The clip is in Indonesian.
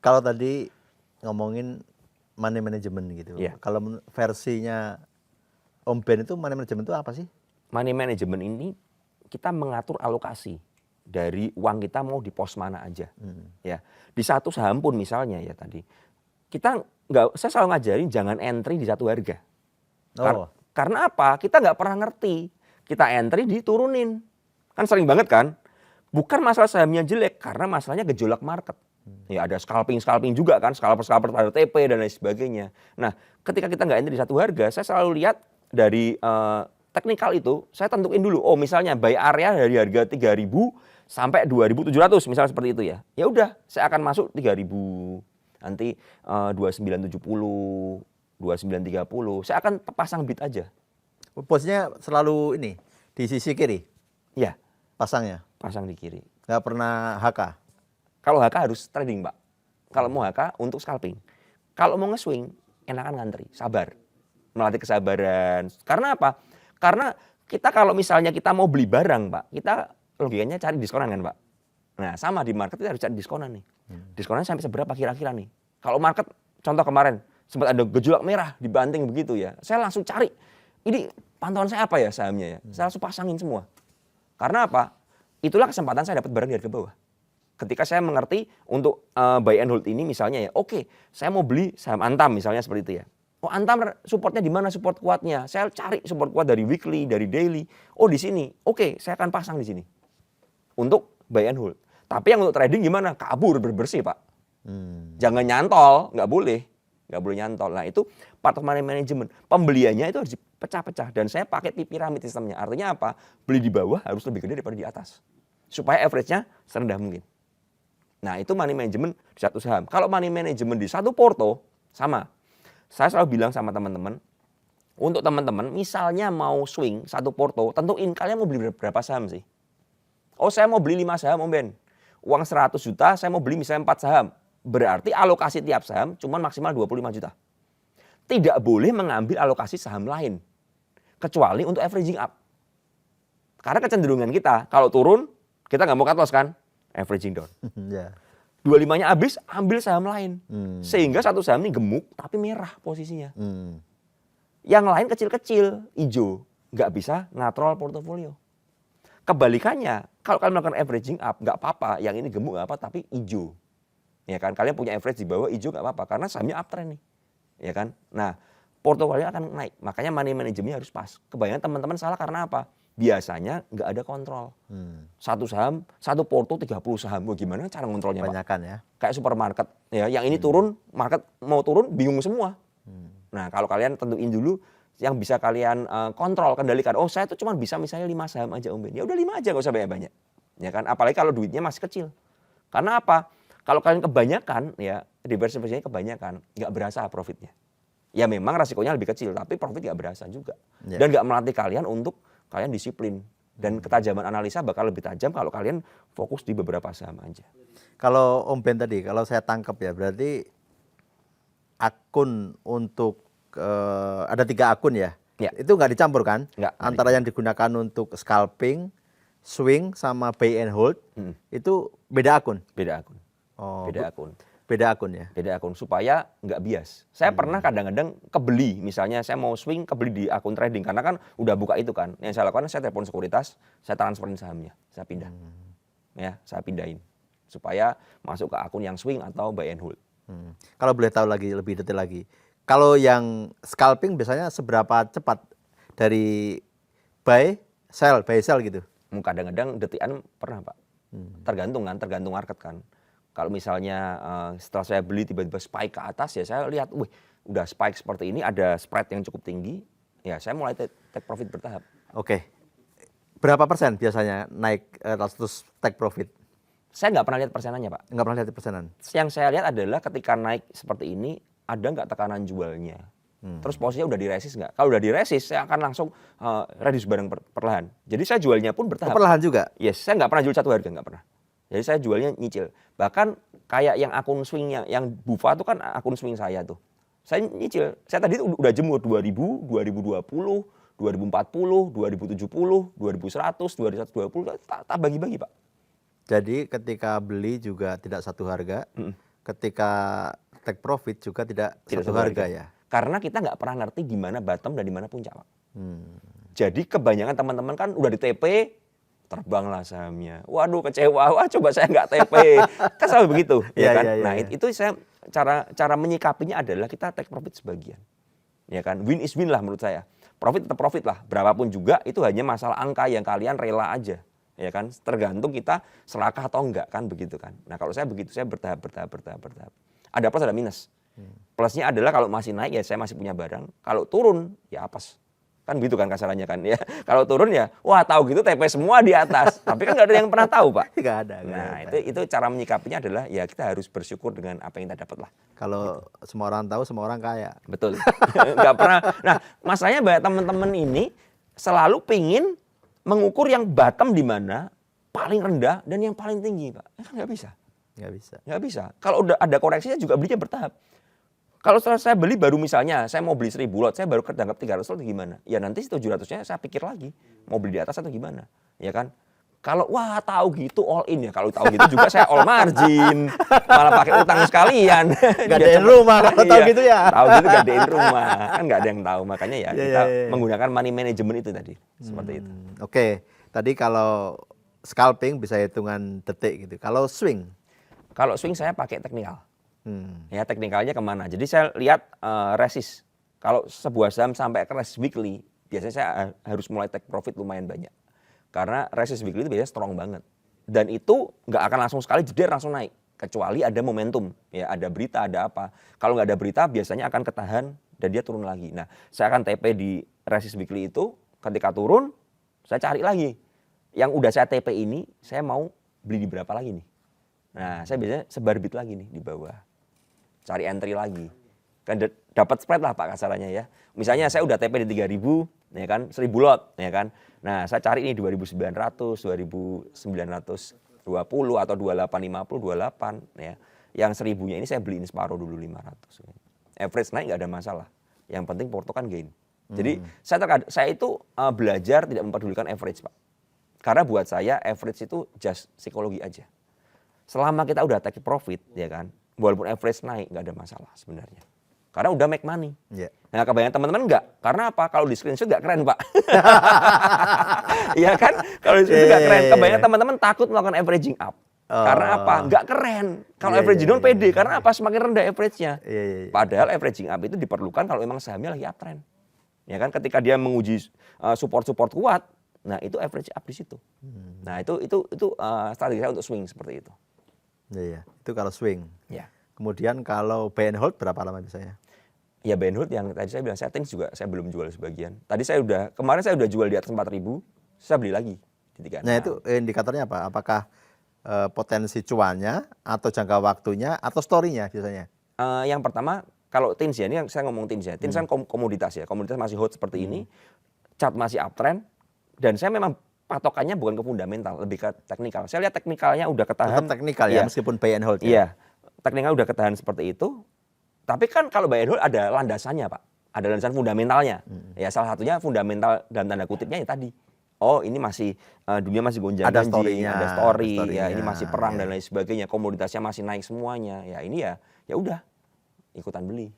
Kalau tadi ngomongin money management gitu. Iya. Kalau versinya Om Ben itu money management itu apa sih? Money management ini kita mengatur alokasi dari uang kita mau di pos mana aja. Ya, di satu saham pun misalnya ya tadi kita nggak, saya selalu ngajarin jangan entry di satu harga. Oh, Karena apa? Kita nggak pernah ngerti. Kita entry diturunin. Kan sering banget kan? Bukan masalah sahamnya jelek, karena masalahnya gejolak market. Ya ada scalping juga kan, scalper pada TP dan lain sebagainya. Nah, ketika kita nggak entry di satu harga, saya selalu lihat dari teknikal itu, saya tentuin dulu. Oh, misalnya buy area dari harga 3.000 sampai 2.700 misalnya seperti itu ya. Ya udah, saya akan masuk 3.000. Nanti 2970, 2930, saya akan pasang bid aja. posisinya selalu ini di sisi kiri Ya, pasangnya, pasang di kiri. nggak pernah HK. Kalau HK harus trading, Pak. Kalau mau HK untuk scalping. Kalau mau nge-swing, enakan ngantri, sabar. Melatih kesabaran. Karena apa? Karena kita kalau misalnya kita mau beli barang, Pak, kita logikanya cari diskonan kan, Pak. Nah, sama di market kita harus cari diskonan nih. Diskonnya sampai seberapa kira-kira nih? Kalau market, contoh kemarin, sempat ada gejolak merah dibanting begitu ya. Saya langsung cari, ini pantauan saya apa ya sahamnya ya? Saya langsung pasangin semua. Karena apa? Itulah kesempatan saya dapat barang di harga bawah. Ketika saya mengerti untuk buy and hold ini misalnya ya, oke, saya mau beli saham Antam misalnya seperti itu ya. Oh, Antam supportnya di mana, support kuatnya? Saya cari support kuat dari weekly, dari daily. Oh, di sini. Oke, saya akan pasang di sini. Untuk buy and hold. Tapi yang untuk trading gimana? Kabur bersih, Pak. Jangan nyantol, nggak boleh. Nggak boleh nyantol. Nah, itu part of money management. Pembeliannya itu harus dipecah-pecah. Dan saya pakai piramid sistemnya. Artinya apa? Beli di bawah harus lebih gede daripada di atas. Supaya average-nya serendah mungkin. Nah, itu money management di satu saham. Kalau money management di satu porto, sama. Saya selalu bilang sama teman-teman, untuk teman-teman, misalnya mau swing satu porto, tentuin kalian mau beli berapa saham sih? Oh, saya mau beli 5 saham, Om Ben. Uang 100 juta, saya mau beli misalnya 4 saham. Berarti alokasi tiap saham cuma maksimal 25 juta. Tidak boleh mengambil alokasi saham lain. Kecuali untuk averaging up. Karena kecenderungan kita, kalau turun, kita nggak mau cut loss kan? Averaging down. Ya. 25-nya habis, ambil saham lain. Sehingga satu saham ini gemuk, tapi merah posisinya. Yang lain kecil-kecil, hijau. Nggak bisa natural portofolio. Kebalikannya, kalau kalian melakukan averaging up, nggak apa-apa. Yang ini gemuk nggak apa, tapi hijau. Ya kan, kalian punya average di bawah hijau nggak apa-apa. Karena sahamnya uptrend nih. Ya kan. Nah, portofolio akan naik. Makanya money manajemennya harus pas. Kebanyakan teman-teman salah karena apa? Biasanya nggak ada kontrol. Satu saham, satu porto 30 saham. Wah, gimana cara ngontrolnya, Pak? Banyakan ya. Kayak supermarket. Ya, yang ini turun, market mau turun, bingung semua. Nah, kalau kalian tentuin dulu yang bisa kalian kontrol, kendalikan. Oh, saya tuh cuma bisa misalnya 5 saham aja, Om Ben. Ya udah 5 aja, nggak usah banyak-banyak. Ya kan? Apalagi kalau duitnya masih kecil. Karena apa? Kalau kalian kebanyakan, ya diversifikasinya kebanyakan, nggak berasa profitnya. Ya memang resikonya lebih kecil, tapi profit nggak berasa juga. Ya. Dan nggak melatih kalian untuk kalian disiplin. Dan ketajaman analisa bakal lebih tajam kalau kalian fokus di beberapa saham aja. Kalau Om Ben tadi, kalau saya tangkap ya, berarti akun untuk ada 3 akun ya? Ya. Itu nggak dicampur kan? Nggak. Antara yang digunakan untuk scalping, swing, sama buy and hold, itu beda akun? Beda akun. Oh, Beda akun. Beda akun ya? Beda akun supaya nggak bias. Saya pernah kadang-kadang kebeli, misalnya saya mau swing kebeli di akun trading karena kan udah buka itu kan. Yang saya lakukan saya telepon sekuritas, saya transferin sahamnya, saya pindah. Ya, saya pindahin supaya masuk ke akun yang swing atau buy and hold. Kalau boleh tahu lagi lebih detail lagi, kalau yang scalping biasanya seberapa cepat dari buy sell gitu? Kadang-kadang detikan pernah, Pak. Tergantung market kan. Kalau misalnya setelah saya beli tiba-tiba spike ke atas ya saya lihat, wih udah spike seperti ini, ada spread yang cukup tinggi, ya saya mulai take profit bertahap. Oke. Berapa persen biasanya naik terus take profit? Saya nggak pernah lihat persenannya, Pak. Nggak pernah lihat persenan? Yang saya lihat adalah ketika naik seperti ini, ada nggak tekanan jualnya. Terus posisinya udah diresis nggak? Kalau udah diresis, saya akan langsung reduce barang perlahan. Jadi saya jualnya pun bertahap. Perlahan juga? Yes, saya nggak pernah jual satu harga, nggak pernah. Jadi saya jualnya nyicil. Bahkan kayak yang akun swingnya, yang Bufa itu kan akun swing saya tuh. Saya nyicil. Saya tadi tuh udah jemur 2000, 2020, 2040, 2070, 2100, 2120, tak bagi-bagi, Pak. Jadi ketika beli juga tidak satu harga, ketika take profit juga tidak Tidak satu satu harga harga. ya. Karena kita nggak pernah ngerti di mana bottom dan di mana puncak, Pak. Hmm. Jadi kebanyakan teman-teman kan udah di TP, terbanglah sahamnya. Waduh kecewa, wah coba saya nggak TP. Kan selalu begitu, Iya, ya kan? iya, iya, Nah iya. itu saya cara menyikapinya adalah kita take profit sebagian. Ya kan? Win is win lah menurut saya. Profit tetap profit lah. Berapapun juga itu hanya masalah angka yang kalian rela aja. Ya kan? Tergantung kita serakah atau enggak kan begitu kan. Nah kalau saya begitu, saya bertahap. Ada plus ada minus. Plusnya adalah kalau masih naik ya saya masih punya barang. Kalau turun ya apes. Kan gitu kan kasarannya kan ya. Kalau turun ya wah tahu gitu TP semua di atas. Tapi kan nggak ada yang pernah tahu Pak. Nggak ada. Nah itu cara menyikapinya adalah ya kita harus bersyukur dengan apa yang kita dapat lah. Kalau semua orang tahu, semua orang kaya. Betul. Nggak pernah. Nah masalahnya banyak teman-teman ini selalu pingin mengukur yang bottom di mana, paling rendah dan yang paling tinggi Pak. Kan nggak bisa. Nggak bisa. Nggak bisa. Kalau udah ada koreksinya juga belinya bertahap. Kalau setelah saya beli baru misalnya, saya mau beli 1000 lot, saya baru ketangkap 300 lot gimana? Ya nanti 700-nya saya pikir lagi, mau beli di atas atau gimana? Ya kan? Kalau wah tahu gitu all in ya, kalau tahu gitu juga saya all margin, malah pakai utang sekalian. Gadein rumah kalau tahu gitu ya. Tahu gitu gadein rumah, kan nggak ada yang tahu. Makanya ya Iya, kita iya. menggunakan money management itu tadi, seperti itu. Oke, tadi kalau scalping bisa hitungan detik gitu. Kalau swing, Kalau swing saya pakai teknikal. hmm, Ya teknikalnya kemana? Jadi saya lihat resist. Kalau sebuah saham sampai ke resist weekly, biasanya saya harus mulai take profit lumayan banyak. Karena resist weekly itu biasanya strong banget. Dan itu nggak akan langsung sekali jeder langsung naik. Kecuali ada momentum, ya ada berita, ada apa. Kalau nggak ada berita biasanya akan ketahan dan dia turun lagi. Nah saya akan TP di resist weekly itu, ketika turun saya cari lagi. Yang udah saya TP ini, saya mau beli di berapa lagi nih. Nah saya biasanya sebar bid lagi nih di bawah. Cari entry lagi. Kan dapat spread lah Pak kasarannya ya. Misalnya saya udah TP di 3.000, ya kan, 1.000 lot, ya kan. Nah, saya cari ini 2.900, 2.920 atau 2850, 28 ya. Yang 1.000-nya ini saya beliin separuh dulu 500. Average naik nggak ada masalah. Yang penting porto kan gain. Jadi saya itu belajar tidak mempedulikan average Pak. Karena buat saya average itu just psikologi aja. Selama kita udah take profit, ya kan, walaupun average naik nggak ada masalah sebenarnya. Karena udah make money. ya. Nah kebanyakan teman-teman enggak. Karena apa? Kalau di screenshot nggak keren Pak. Iya kan? Kalau di screenshot nggak keren. Kebanyakan teman-teman takut melakukan averaging up. Karena apa? Nggak keren. Kalau Iya, averaging iya, down pede. Karena apa? Semakin rendah average-nya. Iya, iya, iya. Padahal averaging up itu diperlukan kalau memang sahamnya lagi uptrend. Ya kan? Ketika dia menguji support-support kuat, nah itu average up di situ. Nah itu strategi saya untuk swing seperti itu. Iya, iya. Itu kalau swing. Ya. Kemudian kalau buy and hold berapa lama biasanya? Ya buy and hold yang tadi saya bilang settings juga saya belum jual sebagian. Kemarin saya udah jual di atas 4.000, saya beli lagi di 36. Nah itu indikatornya apa? Apakah potensi cuannya atau jangka waktunya atau story-nya biasanya? Yang pertama kalau TINS ya, ini yang saya ngomong TINS ya. TINS kan komoditas ya, komoditas masih hot seperti ini, chart masih uptrend, dan saya memang patokannya bukan ke fundamental, lebih ke teknikal. Saya lihat teknikalnya udah ketahan. Tetap teknikal ya, Iya. meskipun buy and hold ya? Iya, teknikal udah ketahan seperti itu. Tapi kan kalau buy and hold ada landasannya Pak, ada landasan fundamentalnya. Ya salah satunya fundamental dalam tanda kutipnya ya tadi. Oh ini masih dunia masih gonjang-ganjing, story-nya, ada story, ada ya ini story-nya, masih perang ya. dan lain sebagainya. Komoditasnya masih naik semuanya. Ya ini ya udah ikutan beli.